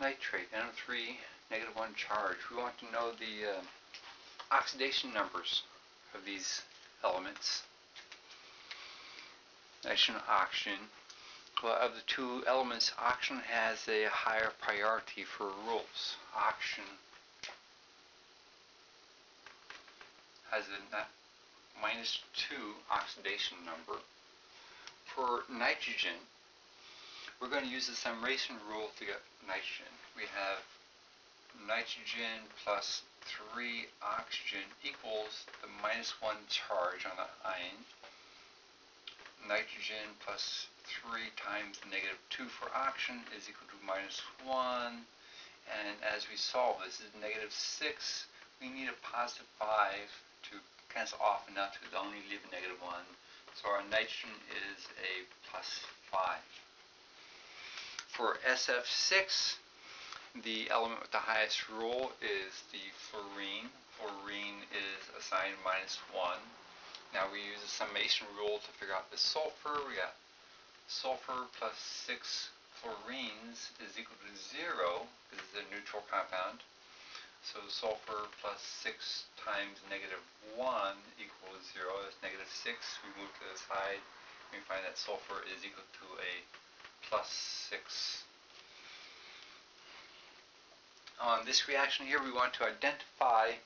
nitrate, NO3, -1 charge. We want to know the oxidation numbers of these elements. Nitrogen, oxygen. Well, of the two elements, oxygen has a higher priority for rules. Oxygen has a -2 oxidation number. For nitrogen, we're going to use the summation rule to get nitrogen. We have nitrogen plus 3 oxygen equals the -1 charge on the ion. Nitrogen plus 3 times -2 for oxygen is equal to -1. And as we solve this, is -6. We need a +5 to cancel off and not to only leave a -1. So our nitrogen is a +5. For SF6, the element with the highest rule is the fluorine. Fluorine is assigned -1. Now we use the summation rule to figure out the sulfur. We got sulfur plus 6 fluorines is equal to 0 because it's a neutral compound. So sulfur plus 6 times -1 equals 0. That's -6. We move to the side. We find that sulfur is equal to a +6. On this reaction here, we want to identify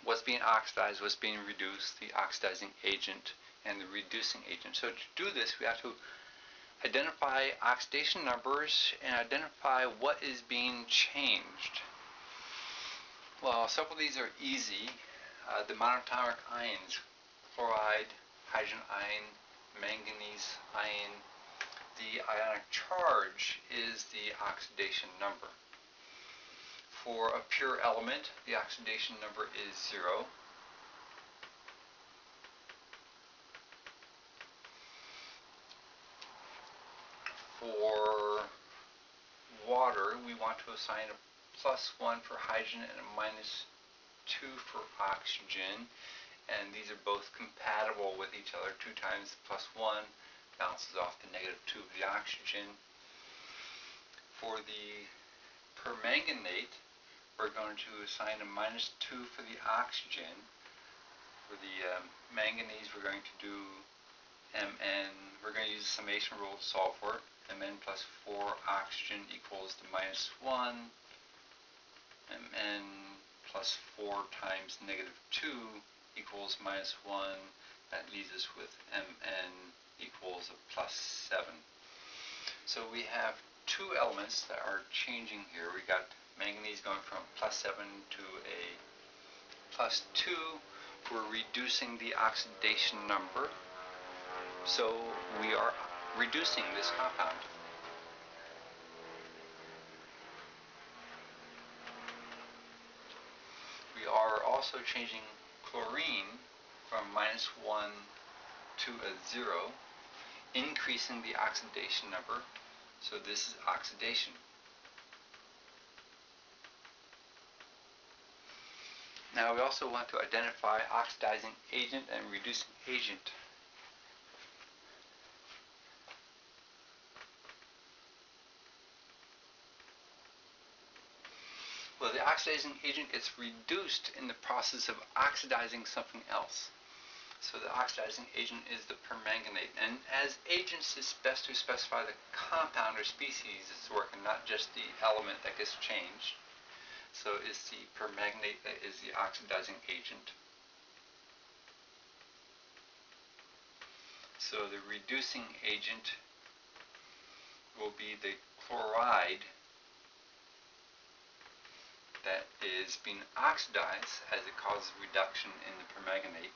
what's being oxidized, what's being reduced, the oxidizing agent and the reducing agent. So to do this, we have to identify oxidation numbers and identify what is being changed. Well, several of these are easy. The monatomic ions, chloride, hydrogen ion, manganese ion. The ionic charge is the oxidation number. For a pure element, the oxidation number is 0. For water, we want to assign a +1 for hydrogen and a -2 for oxygen. And these are both compatible with each other. 2 times +1 bounces off the -2 of the oxygen. For the permanganate, we're going to assign a -2 for the oxygen. For the manganese, we're going to do Mn. We're going to use the summation rule to solve for it. Mn plus 4 oxygen equals the -1. Mn plus 4 times -2 equals -1. That leaves us with Mn equals a +7. So we have two elements that are changing here. We got manganese going from +7 to a +2. We're reducing the oxidation number. So we are reducing this compound. We are also changing chlorine from -1 to a 0, increasing the oxidation number. So this is oxidation. Now we also want to identify oxidizing agent and reducing agent. Well, the oxidizing agent gets reduced in the process of oxidizing something else. So the oxidizing agent is the permanganate. And as agents, it's best to specify the compound or species that's working, not just the element that gets changed. So it's the permanganate that is the oxidizing agent. So the reducing agent will be the chloride that is being oxidized as it causes reduction in the permanganate.